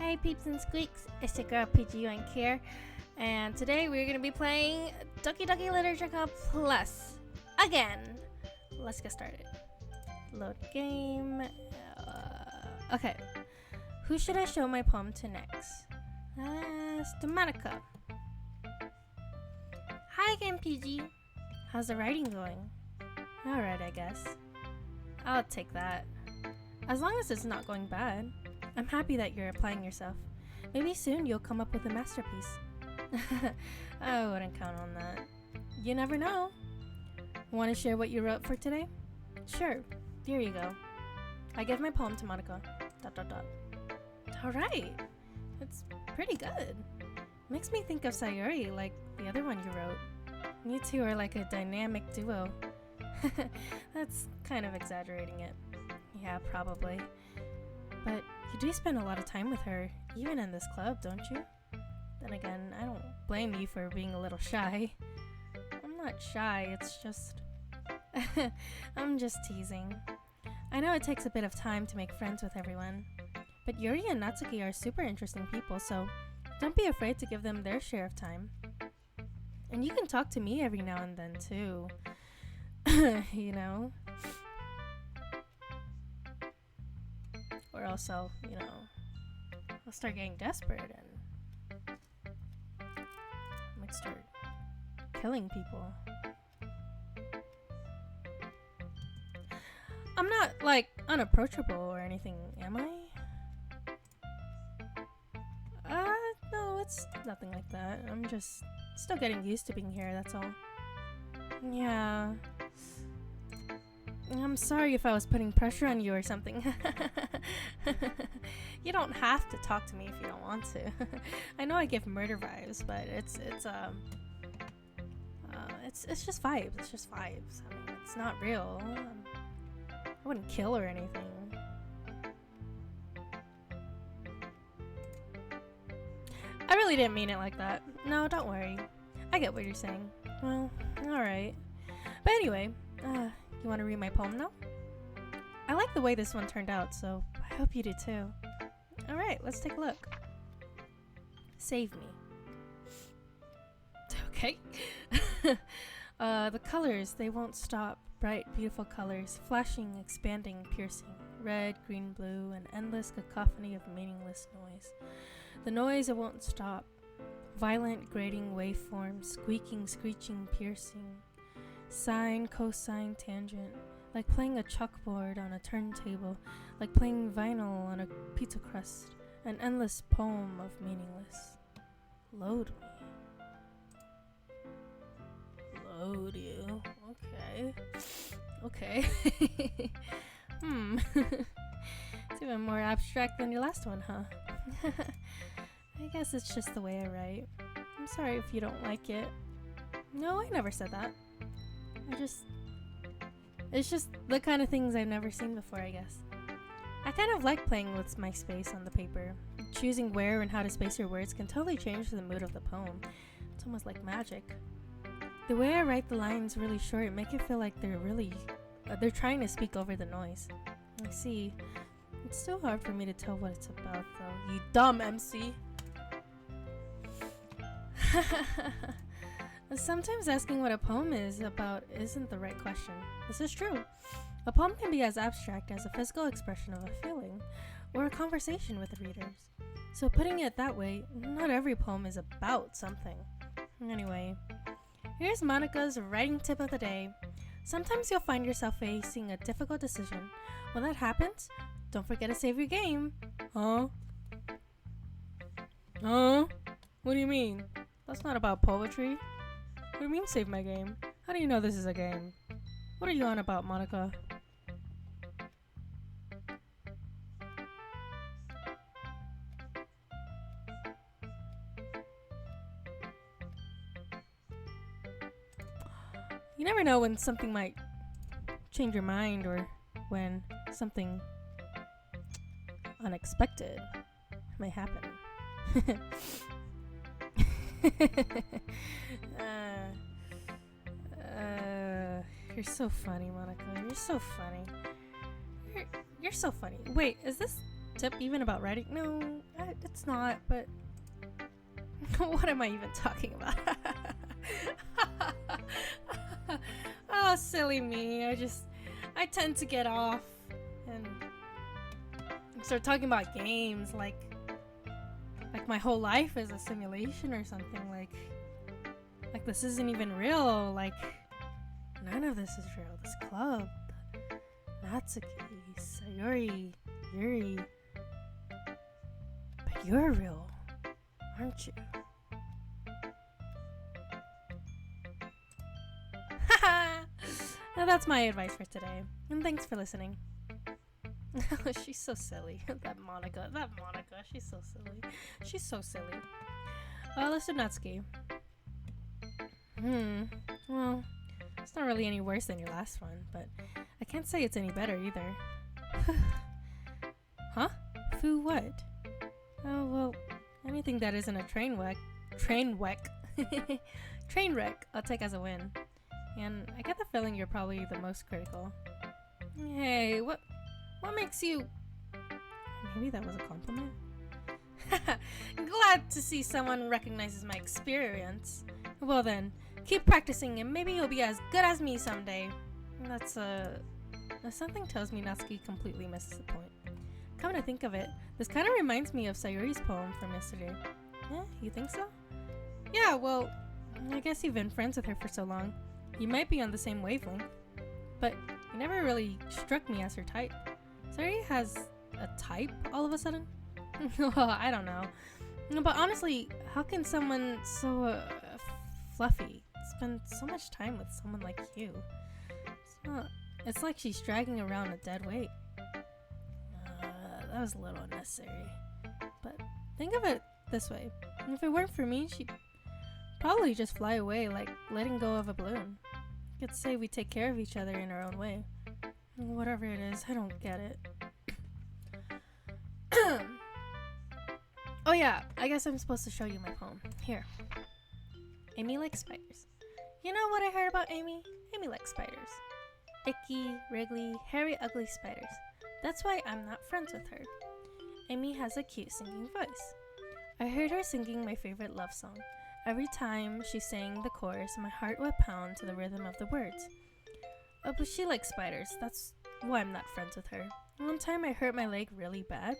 Hey peeps and squeaks, it's your girl PGU here, and today we're gonna be playing Doki Literature Club Plus again. Let's get started. Load game. Okay, who should I show my poem to next? Let's do Monika. Hi again, PG. How's the writing going? Alright, I guess. I'll take that. As long as it's not going bad. I'm happy that you're applying yourself. Maybe soon you'll come up with a masterpiece. I wouldn't count on that. You never know. Want to share what you wrote for today? Sure. Here you go. I give my poem to Monika. ... Alright. It's pretty good. Makes me think of Sayuri, like the other one you wrote. You two are like a dynamic duo. That's kind of exaggerating it. Yeah, probably. But you do spend a lot of time with her, even in this club, don't you? Then again, I don't blame you for being a little shy. I'm not shy, it's just... I'm just teasing. I know it takes a bit of time to make friends with everyone, but Yuri and Natsuki are super interesting people, so don't be afraid to give them their share of time. And you can talk to me every now and then, too. You know? Or else I'll start getting desperate and I might start killing people. I'm not, like, unapproachable or anything, am I? No, it's nothing like that. I'm just still getting used to being here, that's all. Yeah. I'm sorry if I was putting pressure on you or something. You don't have to talk to me if you don't want to. I know I give murder vibes, but it's just vibes. It's just vibes. I mean, it's not real. I wouldn't kill or anything. I really didn't mean it like that. No, don't worry. I get what you're saying. Well, alright. But anyway, you want to read my poem now? I like the way this one turned out, so I hope you do too. Alright, let's take a look. Save me. Okay. The colors, they won't stop. Bright, beautiful colors, flashing, expanding, piercing. Red, green, blue, an endless cacophony of meaningless noise. The noise, it won't stop. Violent, grating waveforms, squeaking, screeching, piercing. Sine, cosine, tangent, like playing a chalkboard on a turntable, like playing vinyl on a pizza crust, an endless poem of meaningless. Load me. Load you. Okay. It's even more abstract than your last one, huh? I guess it's just the way I write. I'm sorry if you don't like it. No, I never said that. It's just the kind of things I've never seen before, I guess. I kind of like playing with my space on the paper. Choosing where and how to space your words can totally change the mood of the poem. It's almost like magic. The way I write the lines really short make it feel like they're trying to speak over the noise. I see. It's still hard for me to tell what it's about, though. You dumb MC! Sometimes asking what a poem is about isn't the right question. This is true. A poem can be as abstract as a physical expression of a feeling, or a conversation with the readers. So putting it that way, not every poem is about something. Anyway, here's Monika's writing tip of the day. Sometimes you'll find yourself facing a difficult decision. When that happens, don't forget to save your game. Huh? What do you mean? That's not about poetry. What do you mean save my game? How do you know this is a game? What are you on about, Monika? You never know when something might change your mind or when something unexpected may happen. You're so funny, Monika. You're so funny. You're so funny. Wait, is this tip even about writing? No, it's not, but what am I even talking about? Oh, silly me. I tend to get off and start talking about games like my whole life is a simulation or something. Like this isn't even real. Like, none of this is real. This club, Natsuki, Sayori, Yuri. But you're real, aren't you? Now that's my advice for today. And thanks for listening. She's so silly. That Monika, she's so silly. She's so silly. Listen, Natsuki. Well, it's not really any worse than your last one, but I can't say it's any better either. Huh? Foo what? Oh, well, anything that isn't a train wreck, I'll take as a win. And I get the feeling you're probably the most critical. Hey, what makes you... Maybe that was a compliment? Glad to see someone recognizes my experience. Well then, keep practicing and maybe you'll be as good as me someday. That's something tells me Natsuki completely misses the point. Come to think of it, this kind of reminds me of Sayori's poem from yesterday. Yeah, you think so? Yeah, well, I guess you've been friends with her for so long. You might be on the same wavelength. But you never really struck me as her type. Sayori has a type all of a sudden? Well, I don't know. But honestly, how can someone so fluffy spend so much time with someone like you? It's like she's dragging around a dead weight. That was a little unnecessary. But think of it this way. If it weren't for me, she'd probably just fly away like letting go of a balloon. You could say we take care of each other in our own way. Whatever it is, I don't get it. Oh yeah, I guess I'm supposed to show you my poem. Here. Amy likes spiders. You know what I heard about Amy? Amy likes spiders. Icky, wriggly, hairy, ugly spiders. That's why I'm not friends with her. Amy has a cute singing voice. I heard her singing my favorite love song. Every time she sang the chorus, my heart would pound to the rhythm of the words. But she likes spiders. That's why I'm not friends with her. One time I hurt my leg really bad.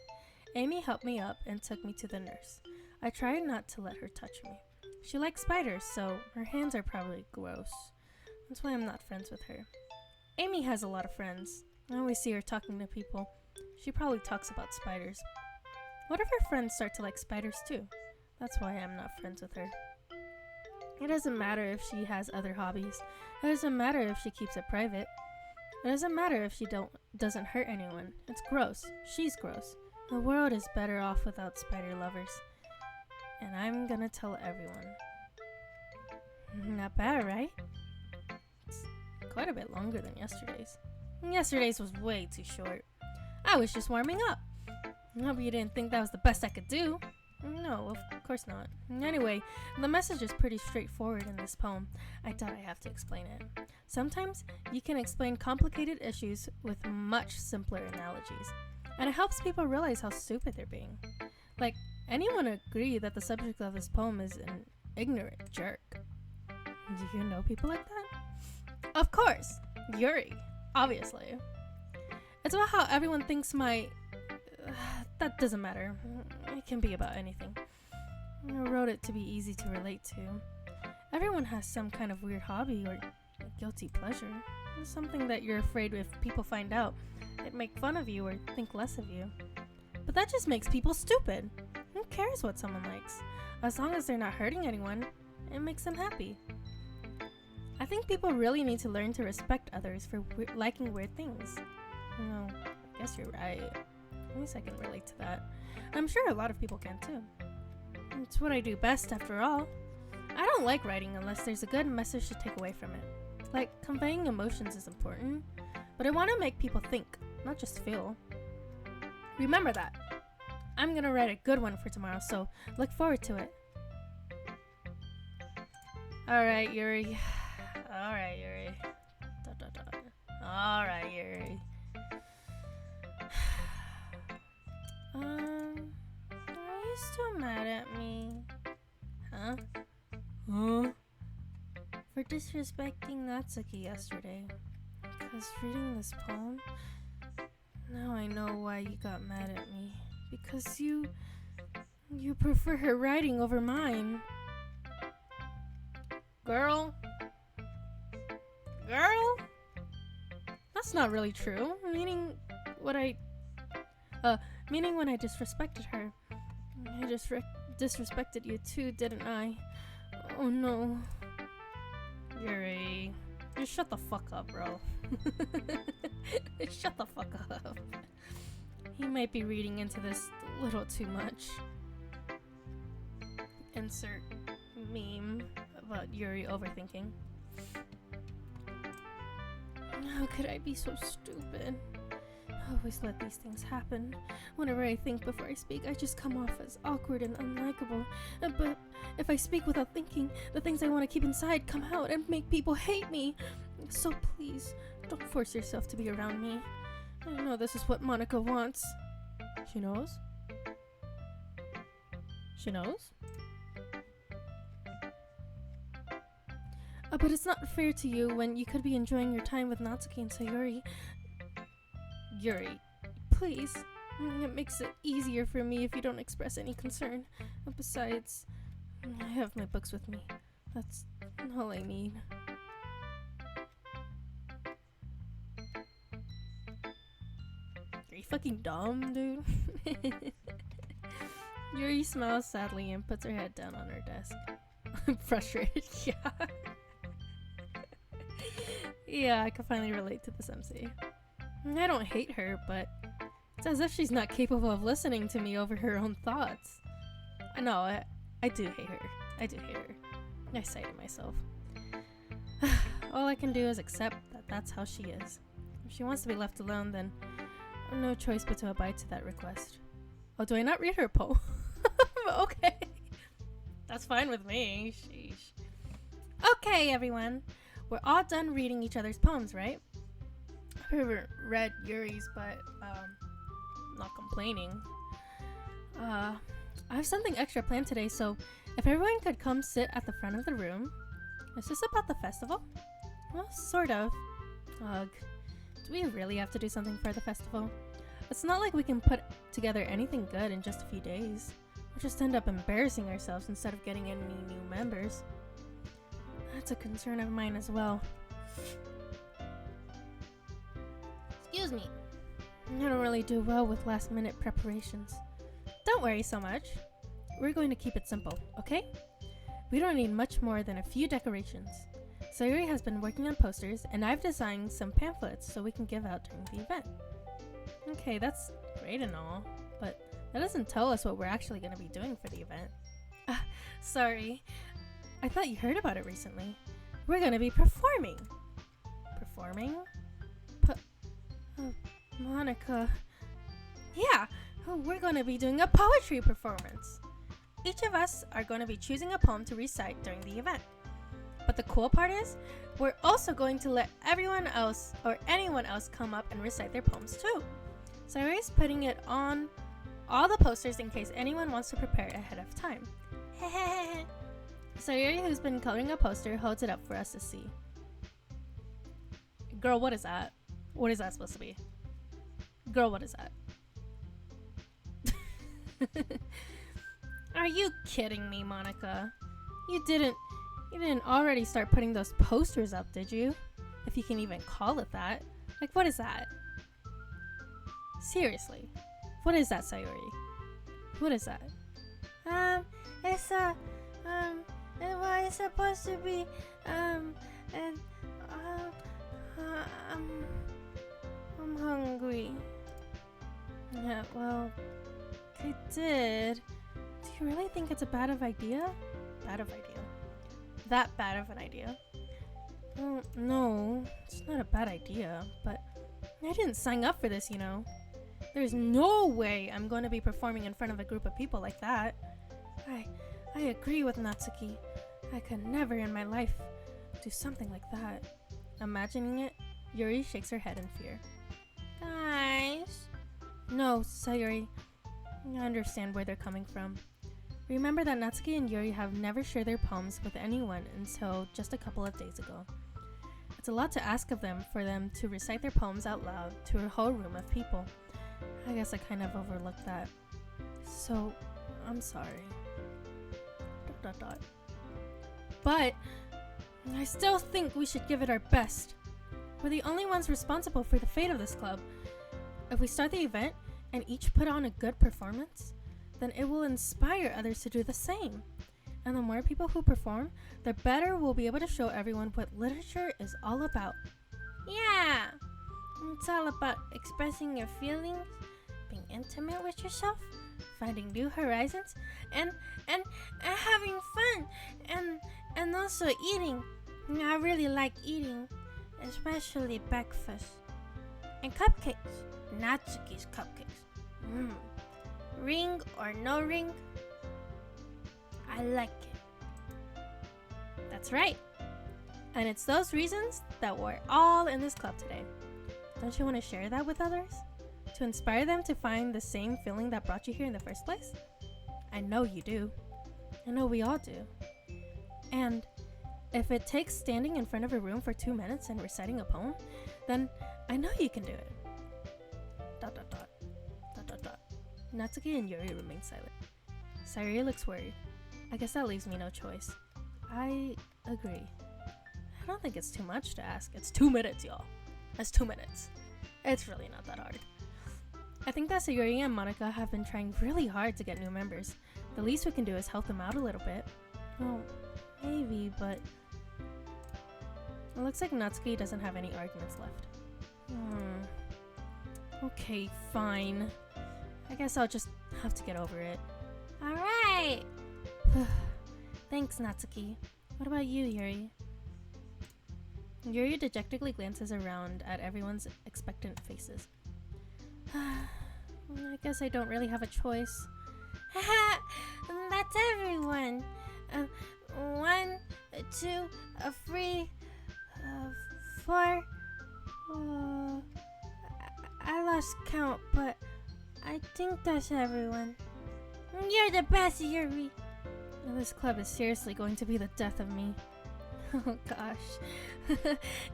Amy helped me up and took me to the nurse. I tried not to let her touch me. She likes spiders, so her hands are probably gross. That's why I'm not friends with her. Amy has a lot of friends. I always see her talking to people. She probably talks about spiders. What if her friends start to like spiders too? That's why I'm not friends with her. It doesn't matter if she has other hobbies. It doesn't matter if she keeps it private. It doesn't matter if she doesn't hurt anyone. It's gross. She's gross. The world is better off without spider lovers. And I'm gonna tell everyone. Not bad, right? It's quite a bit longer than yesterday's. Yesterday's was way too short. I was just warming up. I hope you didn't think that was the best I could do. No, of course not. Anyway, the message is pretty straightforward in this poem. I doubt I have to explain it. Sometimes you can explain complicated issues with much simpler analogies, and it helps people realize how stupid they're being. Like, anyone would agree that the subject of this poem is an ignorant jerk. Do you know people like that? Of course, Yuri, obviously. It's about how everyone thinks that doesn't matter. It can be about anything. I wrote it to be easy to relate to. Everyone has some kind of weird hobby or guilty pleasure. Something that you're afraid if people find out, they'd make fun of you or think less of you. But that just makes people stupid. Who cares what someone likes? As long as they're not hurting anyone, it makes them happy. I think people really need to learn to respect others for liking weird things. No, I guess you're right. At least I can relate to that. I'm sure a lot of people can too. It's what I do best after all. I don't like writing unless there's a good message to take away from it. Like, conveying emotions is important, but I want to make people think, not just feel. Remember that. I'm gonna write a good one for tomorrow, so look forward to it. Alright, Yuri. Alright, Yuri. Alright, Yuri. Are you still mad at me? Huh? Huh? For disrespecting Natsuki yesterday. Because reading this poem, now I know why you got mad at me. Because you prefer her writing over mine. Girl? That's not really true. Meaning when I disrespected her. I disrespected you too, didn't I? Oh no. Yuri, just shut the fuck up, bro. Shut the fuck up. He might be reading into this a little too much. Insert meme about Yuri overthinking. How could I be so stupid? I always let these things happen. Whenever I think before I speak, I just come off as awkward and unlikable. But if I speak without thinking, the things I want to keep inside come out and make people hate me. So please, don't force yourself to be around me. I know this is what Monika wants. She knows? She knows? But it's not fair to you when you could be enjoying your time with Natsuki and Sayuri. Yuri, please. It makes it easier for me if you don't express any concern. Besides, I have my books with me. That's all I need. Are you fucking dumb, dude? Yuri smiles sadly and puts her head down on her desk. I'm frustrated, yeah. Yeah, I can finally relate to this MC. I don't hate her, but it's as if she's not capable of listening to me over her own thoughts. No, I do hate her. I do hate her. I say to myself. All I can do is accept that that's how she is. If she wants to be left alone, then I have no choice but to abide to that request. Oh, do I not read her poem? Okay. That's fine with me. Sheesh. Okay, everyone. We're all done reading each other's poems, right? I've never read Yuri's, but not complaining. I have something extra planned today, so if everyone could come sit at the front of the room. Is this about the festival? Well, sort of. Ugh. Do we really have to do something for the festival? It's not like we can put together anything good in just a few days. We'll just end up embarrassing ourselves instead of getting any new members. That's a concern of mine as well. Excuse me. I don't really do well with last-minute preparations. Don't worry so much. We're going to keep it simple, okay? We don't need much more than a few decorations. Sayuri has been working on posters, and I've designed some pamphlets so we can give out during the event. Okay, that's great and all, but that doesn't tell us what we're actually going to be doing for the event. Sorry. I thought you heard about it recently. We're going to be performing. Performing? Monika. Yeah, we're going to be doing a poetry performance. Each of us are going to be choosing a poem to recite during the event. But the cool part is, we're also going to let everyone else or anyone else come up and recite their poems too. Sayuri's putting it on all the posters in case anyone wants to prepare ahead of time. Sayuri, who's been coloring a poster, holds it up for us to see. Girl, what is that? What is that supposed to be? Girl, what is that? Are you kidding me, Monika? You didn't already start putting those posters up, did you? If you can even call it that. Like, what is that? Seriously. What is that, Sayuri? What is that? It's well, it's supposed to be, I'm hungry. Yeah, well, I did. Do you really think it's a bad of idea? Bad of idea. That bad of an idea? Well, no, it's not a bad idea, but I didn't sign up for this, you know. There's no way I'm going to be performing in front of a group of people like that. I agree with Natsuki. I could never in my life do something like that. Imagining it, Yuri shakes her head in fear. Guys. No, Sayuri. I understand where they're coming from. Remember that Natsuki and Yuri have never shared their poems with anyone until just a couple of days ago. It's a lot to ask of them for them to recite their poems out loud to a whole room of people. I guess I kind of overlooked that. So, I'm sorry. ... But I still think we should give it our best. We're the only ones responsible for the fate of this club. If we start the event and each put on a good performance, then it will inspire others to do the same. And the more people who perform, the better we'll be able to show everyone what literature is all about. Yeah! It's all about expressing your feelings, being intimate with yourself, finding new horizons, and having fun, and also eating. I really like eating, especially breakfast. And cupcakes. Natsuki's cupcakes. Ring or no ring, I like it. That's right. And it's those reasons that we're all in this club today. Don't you want to share that with others? To inspire them to find the same feeling that brought you here in the first place? I know you do. I know we all do. And if it takes standing in front of a room for 2 minutes and reciting a poem, then I know you can do it. ... Natsuki and Yuri remain silent. Sayuri looks worried. I guess that leaves me no choice. I agree. I don't think it's too much to ask. It's 2 minutes, y'all. That's 2 minutes. It's really not that hard. I think that Sayuri and Monika have been trying really hard to get new members. The least we can do is help them out a little bit. Well, maybe, but... It looks like Natsuki doesn't have any arguments left. Okay, fine. I guess I'll just have to get over it. Alright! Thanks, Natsuki. What about you, Yuri? Yuri dejectedly glances around at everyone's expectant faces. I guess I don't really have a choice. That's everyone. 1, 2, 3, 4. I lost count, but I think that's everyone. You're the best, Yuri. This club is seriously going to be the death of me. Oh gosh.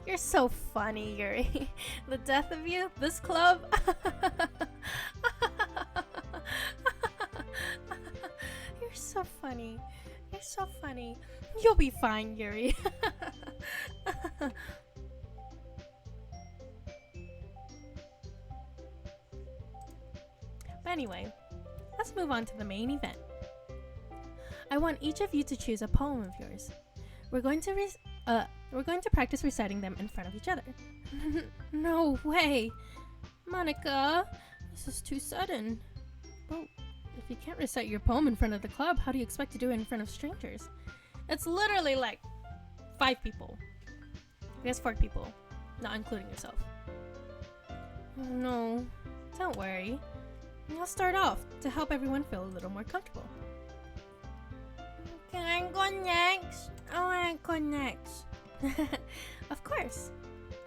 You're so funny, Yuri. The death of you? This club? You're so funny. You're so funny. You'll be fine, Yuri. But anyway, let's move on to the main event. I want each of you to choose a poem of yours. We're going to practice reciting them in front of each other. No way! Monika, this is too sudden. Well, if you can't recite your poem in front of the club, how do you expect to do it in front of strangers? It's literally like 5 people. I guess 4 people, not including yourself. Oh, no, don't worry. I'll start off to help everyone feel a little more comfortable. Can I go next? I want to go next. Of course.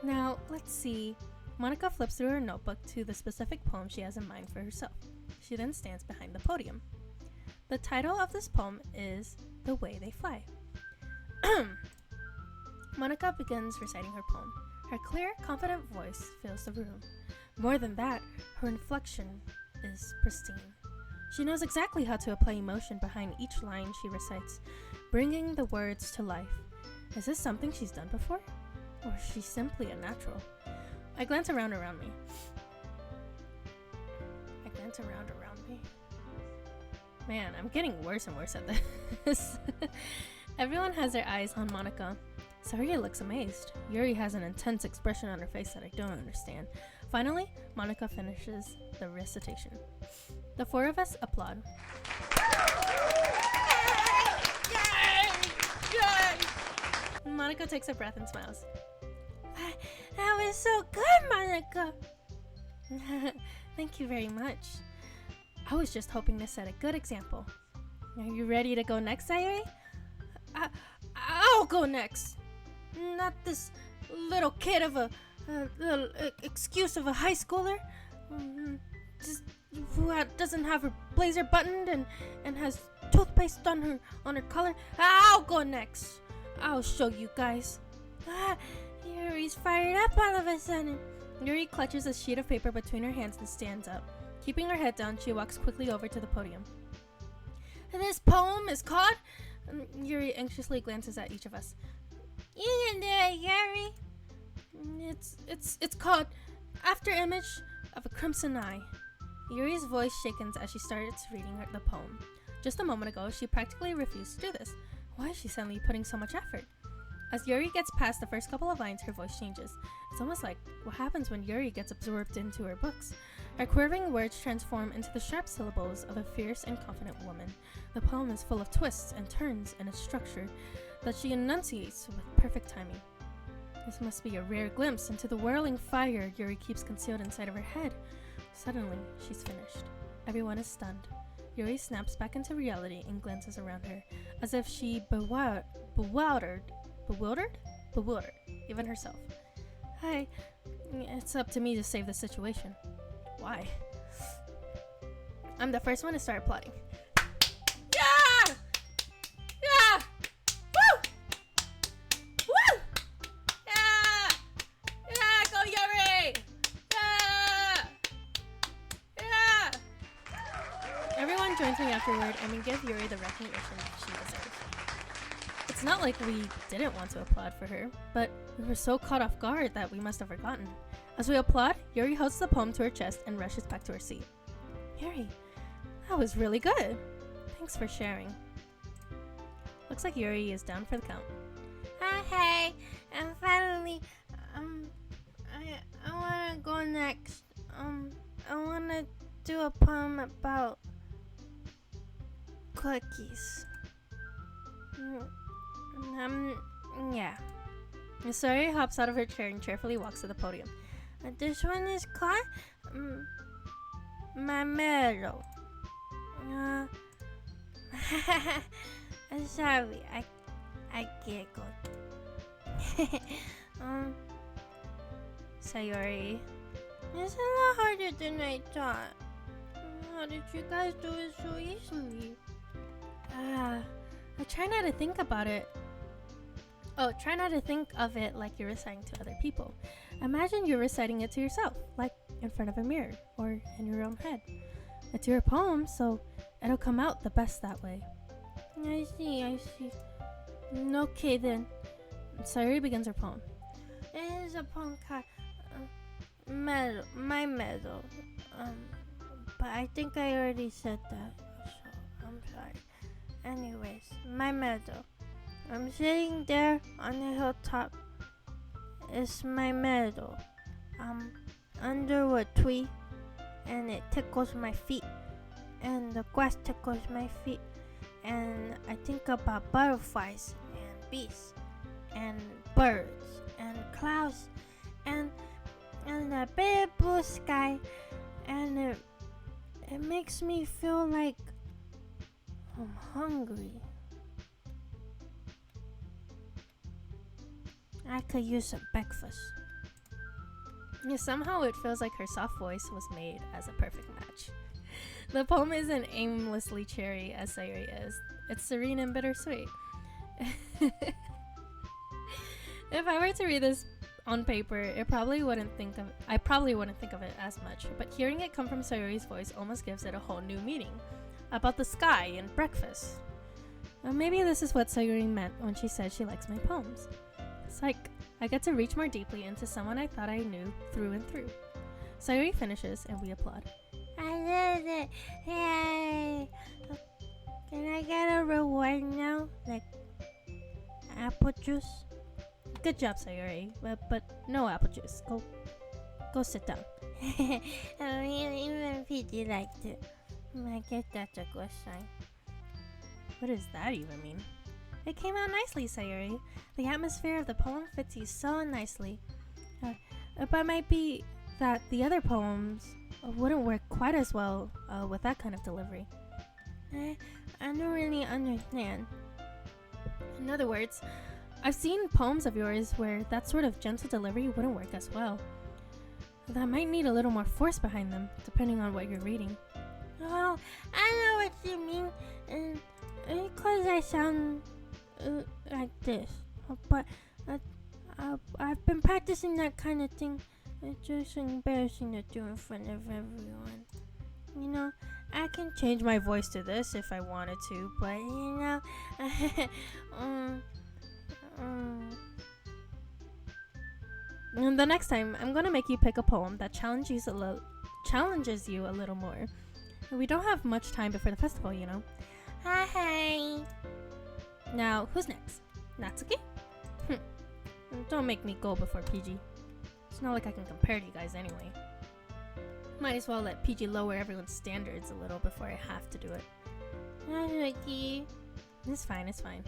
Now, let's see. Monika flips through her notebook to the specific poem she has in mind for herself. She then stands behind the podium. The title of this poem is The Way They Fly. Monika begins reciting her poem. Her clear, confident voice fills the room. More than that, her inflection is pristine. She knows exactly how to apply emotion behind each line she recites, bringing the words to life. Is this something she's done before? Or is she simply a natural? I glance around me. Man, I'm getting worse and worse at this. Everyone has their eyes on Monika. Saria looks amazed. Yuri has an intense expression on her face that I don't understand. Finally, Monika finishes the recitation. The 4 of us applaud. Monika takes a breath and smiles. That was so good, Monika. Thank you very much. I was just hoping to set a good example. Are you ready to go next, Sayuri? I'll go next. Not this little kid of a little excuse of a high schooler. Just who doesn't have her blazer buttoned and has toothpaste on her collar. I'll go next. I'll show you guys. Yuri's fired up all of a sudden. Yuri clutches a sheet of paper between her hands and stands up. Keeping her head down, she walks quickly over to the podium. This poem is called... Yuri anxiously glances at each of us. You can do it, Yuri. It's called After Image of a Crimson Eye. Yuri's voice shakens as she starts reading the poem. Just a moment ago, she practically refused to do this. Why is she suddenly putting so much effort? As Yuri gets past the first couple of lines, her voice changes. It's almost like what happens when Yuri gets absorbed into her books. Her curving words transform into the sharp syllables of a fierce and confident woman. The poem is full of twists and turns in its structure that she enunciates with perfect timing. This must be a rare glimpse into the whirling fire Yuri keeps concealed inside of her head. Suddenly, she's finished. Everyone is stunned. Yuri snaps back into reality and glances around her, as if she bewildered, even herself. Hi, it's up to me to save the situation. Why? I'm the first one to start applauding. Yeah! Yeah! Woo! Woo! Yeah! Yeah! Go Yuri! Yeah! Yeah! Everyone joins me afterward and we give Yuri the recognition she deserves. It's not like we didn't want to applaud for her, but we were so caught off guard that we must have forgotten. As we applaud, Yuri holds the poem to her chest and rushes back to her seat. Yuri, that was really good. Thanks for sharing. Looks like Yuri is down for the count. Hey, and finally, I wanna go next. I wanna do a poem about cookies. Yeah. Sayuri hops out of her chair and cheerfully walks to the podium. This one is called Mamero. Sorry, I giggled. Sayuri. It's a lot harder than I thought. How did you guys do it so easily? I try not to think about it. Try not to think of it like you're reciting to other people. Imagine you're reciting it to yourself, like in front of a mirror or in your own head. It's your poem, so it'll come out the best that way. I see. Okay then. Sayuri begins her poem. It is a poem called My Medal. But I think I already said that, so I'm sorry. Anyways, my medal. I'm sitting there on the hilltop. It's my medal. Under a tree, and it tickles my feet, and the grass tickles my feet, and I think about butterflies and bees, and birds and clouds, and the big blue sky, and it makes me feel like I'm hungry. I could use some breakfast. Yeah, somehow it feels like her soft voice was made as a perfect match. The poem isn't aimlessly cheery as Sayuri is. It's serene and bittersweet. If I were to read this on paper, I probably wouldn't think of it as much, but hearing it come from Sayuri's voice almost gives it a whole new meaning. About the sky and breakfast. Maybe this is what Sayuri meant when she said she likes my poems. It's like I get to reach more deeply into someone I thought I knew through and through. Sayuri finishes and we applaud. I did it! Yay! Can I get a reward now? Like apple juice? Good job, Sayuri, but no apple juice. Go sit down. I mean, even if you liked it, I guess that's a good sign. What does that even mean? It came out nicely, Sayuri. The atmosphere of the poem fits you so nicely. But it might be that the other poems wouldn't work quite as well with that kind of delivery. I don't really understand. In other words, I've seen poems of yours where that sort of gentle delivery wouldn't work as well. That might need a little more force behind them, depending on what you're reading. Oh, I know what you mean. And because I sound like this. But I've been practicing that kind of thing. It's just embarrassing to do in front of everyone. You know, I can change my voice to this if I wanted to, but um, um, And the next time, I'm gonna make you pick a poem that challenges you a little more. We don't have much time before the festival, you know. hi. Now, who's next? Natsuki? Don't make me go before PG. It's not like I can compare to you guys anyway. Might as well let PG lower everyone's standards a little before I have to do it. Natsuki. It's fine, it's fine.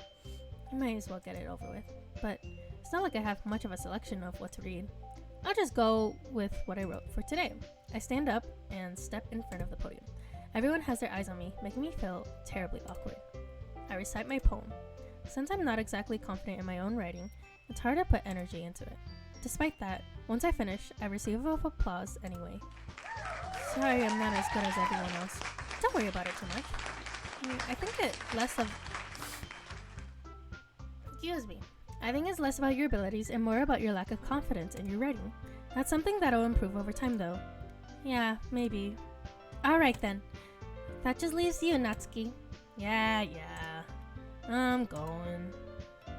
I might as well get it over with. But it's not like I have much of a selection of what to read. I'll just go with what I wrote for today. I stand up and step in front of the podium. Everyone has their eyes on me, making me feel terribly awkward. I recite my poem. Since I'm not exactly confident in my own writing, it's hard to put energy into it. Despite that, once I finish, I receive applause anyway. Sorry I'm not as good as everyone else. Don't worry about it too much. I think it's less about your abilities and more about your lack of confidence in your writing. That's something that'll improve over time though. Yeah, maybe. Alright then. That just leaves you, Natsuki. Yeah. I'm going.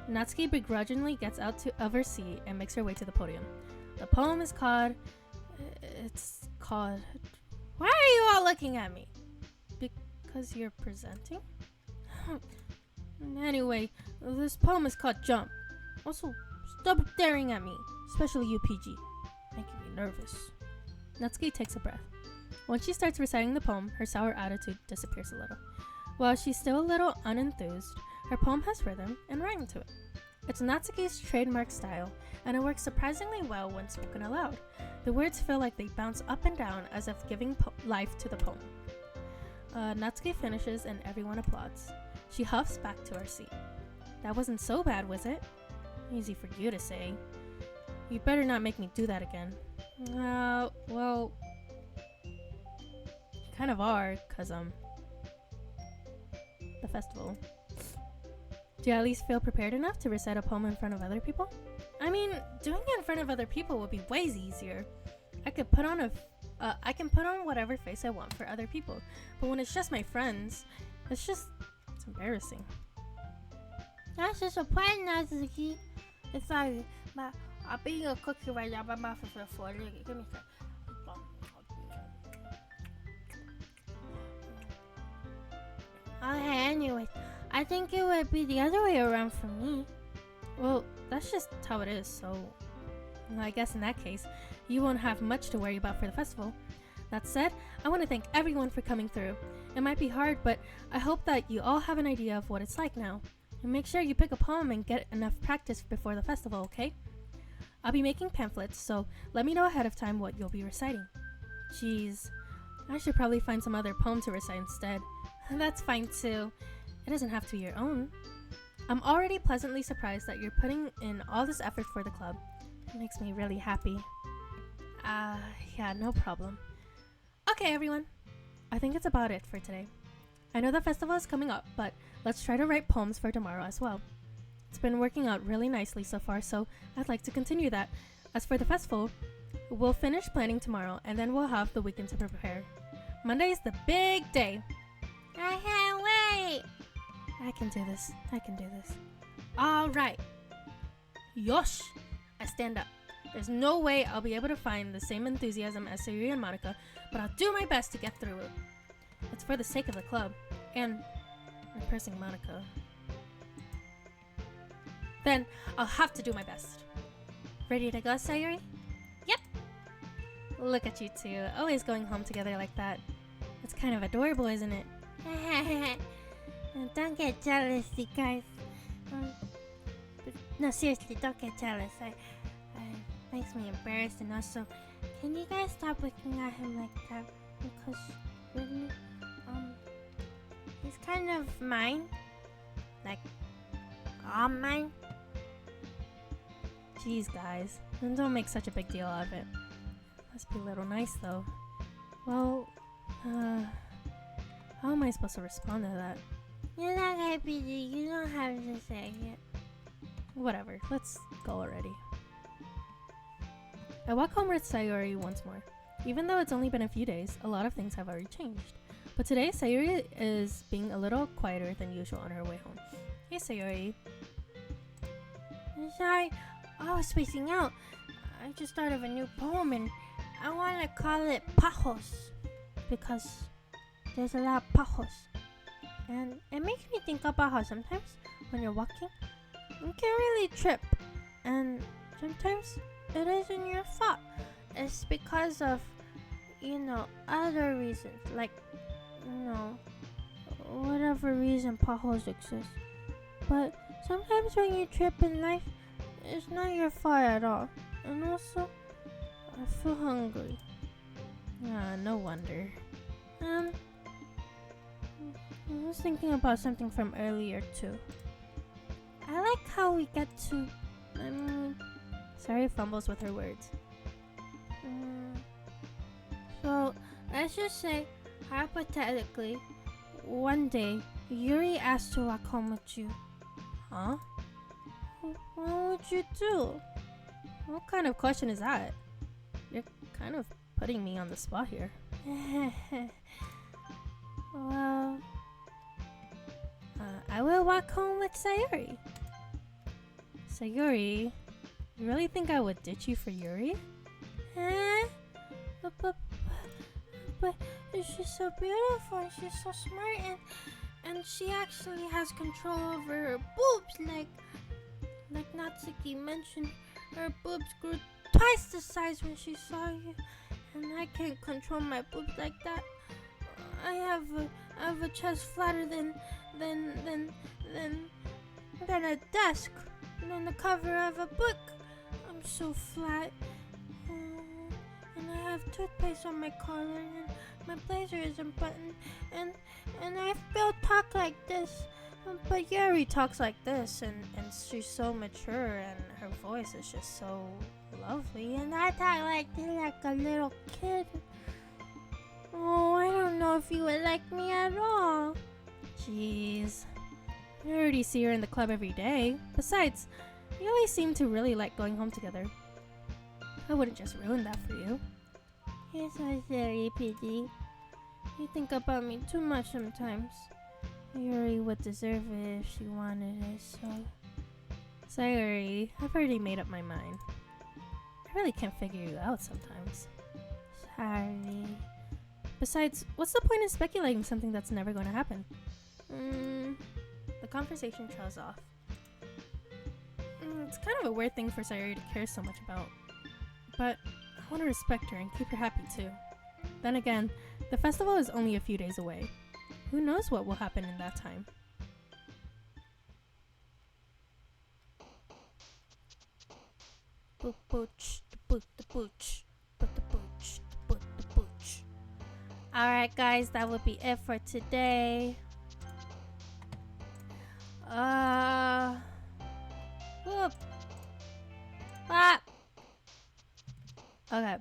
Natsuki begrudgingly gets out of her seat and makes her way to the podium. The poem is called... It's called... Why are you all looking at me? Because you're presenting? Anyway, this poem is called Jump. Also, stop staring at me, especially you, PG. Making me nervous. Natsuki takes a breath. When she starts reciting the poem, her sour attitude disappears a little. While she's still a little unenthused, her poem has rhythm and rhyme to it. It's Natsuki's trademark style, and it works surprisingly well when spoken aloud. The words feel like they bounce up and down as if giving life to the poem. Natsuki finishes and everyone applauds. She huffs back to her seat. That wasn't so bad, was it? Easy for you to say. You better not make me do that again. Well... You kind of are, cause, the festival. Do you at least feel prepared enough to recite a poem in front of other people? I mean, doing it in front of other people would be way easier. I can put on whatever face I want for other people, but when it's just my friends, it's embarrassing. That's just a point, Natsuki. It's sorry, but I'm being a cookie right now. My mouth is full. Give me some. Okay, anyways, I think it would be the other way around for me. Well, that's just how it is, so I guess in that case, you won't have much to worry about for the festival. That said, I want to thank everyone for coming through. It might be hard, but I hope that you all have an idea of what it's like now. And make sure you pick a poem and get enough practice before the festival, okay? I'll be making pamphlets, so let me know ahead of time what you'll be reciting. Jeez, I should probably find some other poem to recite instead. That's fine too. It doesn't have to be your own. I'm already pleasantly surprised that you're putting in all this effort for the club. It makes me really happy. Yeah, no problem. Okay, everyone. I think it's about it for today. I know the festival is coming up, but let's try to write poems for tomorrow as well. It's been working out really nicely so far, so I'd like to continue that. As for the festival, we'll finish planning tomorrow, and then we'll have the weekend to prepare. Monday is the big day. I can't wait. I can do this. All right. Yosh! I stand up. There's no way I'll be able to find the same enthusiasm as Sayuri and Monika, but I'll do my best to get through it. It's for the sake of the club, and impressing Monika. Then I'll have to do my best. Ready to go, Sayuri? Yep. Look at you two, always going home together like that. It's kind of adorable, isn't it? Don't get jealous, you guys. No, seriously, don't get jealous. It makes me embarrassed, and also, can you guys stop looking at him like that? Because really, he's kind of mine. Like, all mine. Jeez, guys, don't make such a big deal out of it. Must be a little nice, though. Well, How am I supposed to respond to that? You're not APD. You don't have to say it. Whatever, let's go already. I walk home with Sayori once more. Even though it's only been a few days, a lot of things have already changed. But today, Sayori is being a little quieter than usual on her way home. Hey, Sayori. I'm sorry, I was spacing out. I just thought of a new poem and I want to call it Pajos because there's a lot of pajos. And it makes me think about how sometimes when you're walking, you can really trip. And sometimes it isn't your fault. It's because of, other reasons. Like, whatever reason pajos exist. But sometimes when you trip in life, it's not your fault at all. And also, I feel hungry. No wonder. I was thinking about something from earlier too. I like how we get to, Sayori fumbles with her words. So, let's just say, hypothetically, one day, Yuri asked to walk home with you. Huh? What would you do? What kind of question is that? You're kind of putting me on the spot here. Well, I will walk home with Sayuri. Sayori? You really think I would ditch you for Yuri? But she's so beautiful and she's so smart and she actually has control over her boobs. Like Natsuki mentioned, her boobs grew twice the size when she saw you, and I can't control my boobs like that. I have a chest flatter than a desk, than the cover of a book. I'm so flat. And I have toothpaste on my collar, and my blazer isn't buttoned, and I still talk like this. But Yuri talks like this, and she's so mature, and her voice is just so lovely. And I talk like this like a little kid. Oh, I don't know if you would like me at all. Jeez. I already see her in the club every day. Besides, you always seem to really like going home together. I wouldn't just ruin that for you. You're so silly, PD. You think about me too much sometimes. Yuri would deserve it if she wanted it, so... Sayori, I've already made up my mind. I really can't figure you out sometimes. Sorry. Besides, what's the point in speculating something that's never going to happen? The conversation trails off. It's kind of a weird thing for Sayori to care so much about. But I want to respect her and keep her happy too. Then again, the festival is only a few days away. Who knows what will happen in that time? Alright guys, that would be it for today. Okay.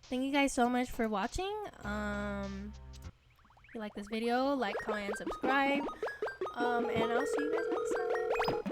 Thank you guys so much for watching. If you like this video, like, comment, and subscribe. And I'll see you guys next time.